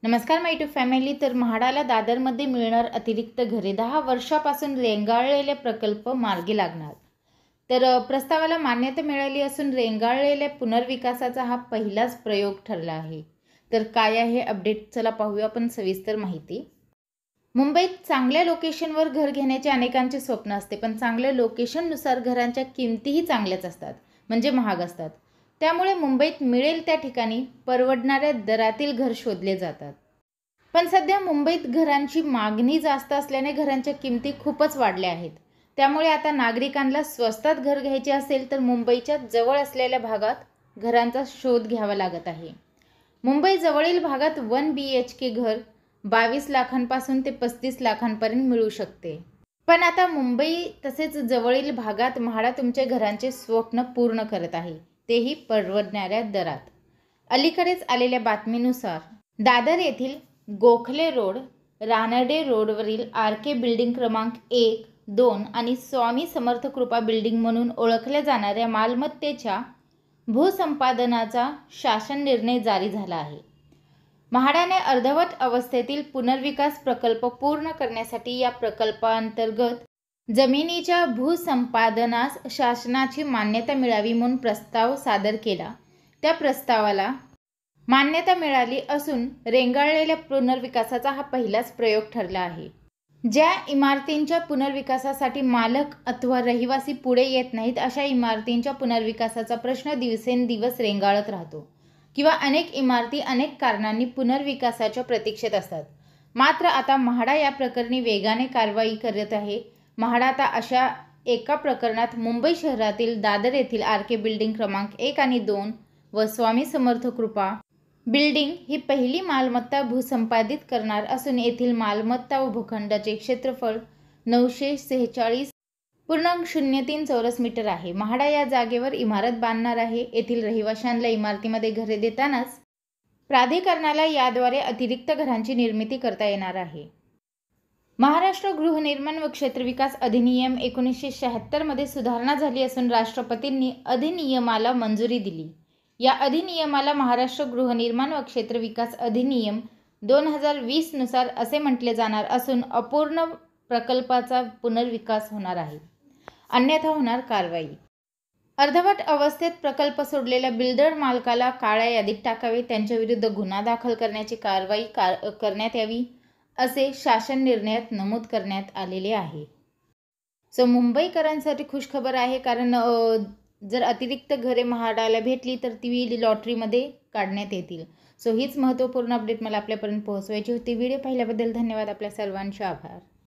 नमस्कार माय YouTube family. तर म्हाडाला दादरमध्ये मिळणार अतिरिक्त घरे. 10 वर्षापासून रेंगाळलेले प्रकल्प मार्गी लागणार. तर प्रस्तावाला मान्यता मिळाली असून रेंगाळलेल्या पुनर्विकासाचा हा पहिलाच प्रयोग ठरला आहे. तर काय आहे अपडेट, चला पाहूया आपण सविस्तर माहिती. मुंबईत चांगल्या लोकेशनवर घर घेण्याचे अनेकांचे स्वप्न असते, पण चांगल्या लोकेशननुसार घरांच्या किमतीही चांगल्याच असतात, म्हणजे महाग असतात. त्यामुळे मुंबईत मिळेल त्या ठिकाणी परवडणाऱ्या दरातील घर शोधले जातात. पण सध्या मुंबईत घरांची मागणी जास्त असल्याने घरांच्या किमती खूपच वाढल्या आहेत. त्यामुळे आता नागरिकांना स्वस्तात घर घ्यायचे असेल तर मुंबईच्या जवळ असलेल्या भागात घरांचा शोध घ्यावा लागत आहे. मुंबई जवळील भागात 1 BHK घर 22 लाखांपासून ते 35 लाखांपर्यंत मिळू शकते. पण आता मुंबई तसेच जवळील भागात म्हाडा तुमच्या घरांचे स्वप्न पूर्ण करत आहे, तेही परवडणाऱ्या दरात. अलीकडेच आलेल्या बातमीनुसार दादर येथील गोखले रोड, रानडे रोडवरील RK बिल्डिंग क्रमांक 1, 2 आणि स्वामी समर्थ कृपा बिल्डिंग म्हणून ओळखल्या जाणाऱ्या मालमत्तेच्या भूसंपादनाचा शासन निर्णय जारी झाला आहे. म्हाडाने अर्धवट अवस्थेतील पुनर्विकास प्रकल्प पूर्ण करण्यासाठी या प्रकल्पांतर्गत जमिनीच्या भूसंपादनास शासनाची मान्यता मिळावी म्हणून प्रस्ताव सादर केला. त्या प्रस्तावाला मान्यता मिळाली असून रेंगाळलेल्या पुनर्विकासाचा हा पहिलाच प्रयोग ठरला आहे. ज्या इमारतींच्या पुनर्विकासासाठी मालक अथवा रहिवासी पुढे येत नाहीत, अशा इमारतींच्या पुनर्विकासाचा प्रश्न दिवसेंदिवस रेंगाळत राहतो किंवा अनेक इमारती अनेक कारणांनी पुनर्विकासाच्या प्रतीक्षेत असतात. मात्र आता म्हाडा या प्रकरणी वेगाने कारवाई करत आहे. म्हाडा आता अशा एका प्रकरणात मुंबई शहरातील दादर येथील RK बिल्डिंग क्रमांक 1 आणि 2 व स्वामी समर्थ कृपा बिल्डिंग ही पहिली मालमत्ता भूसंपादित करणार असून येथील मालमत्ता व भूखंडाचे क्षेत्रफळ 946.03 चौरस मीटर आहे. म्हाडा या जागेवर इमारत बांधणार आहे. येथील रहिवाशांना इमारतीमध्ये घरे देतानाच प्राधिकरणाला याद्वारे अतिरिक्त घरांची निर्मिती करता येणार आहे. महाराष्ट्र गृहनिर्माण व क्षेत्रविकास अधिनियम 1976 मध्ये सुधारणा झाली असून राष्ट्रपतींनी अधिनियमाला मंजुरी दिली. या अधिनियमाला महाराष्ट्र गृहनिर्माण व क्षेत्रविकास अधिनियम 2020 नुसार असे म्हटले जाणार असून अपूर्ण प्रकल्पाचा पुनर्विकास होणार आहे, अन्यथा होणार कारवाई. अर्धवट अवस्थेत प्रकल्प सोडलेल्या बिल्डर मालकाला काळ्या यादीत टाकावे, त्यांच्याविरुद्ध गुन्हा दाखल करण्याची कारवाई करण्यात यावी, असे शासन निर्णयात नमूद करण्यात आलेले आहे. मुंबईकरांसाठी खुशखबर आहे, कारण जर अतिरिक्त घरे म्हाडाला भेटली तर ती लॉटरीमध्ये काढण्यात येतील. हीच महत्त्वपूर्ण अपडेट मला आपल्यापर्यंत पोहोचवायची होती. व्हिडिओ पाहिल्याबद्दल धन्यवाद. आपल्या सर्वांचे आभार.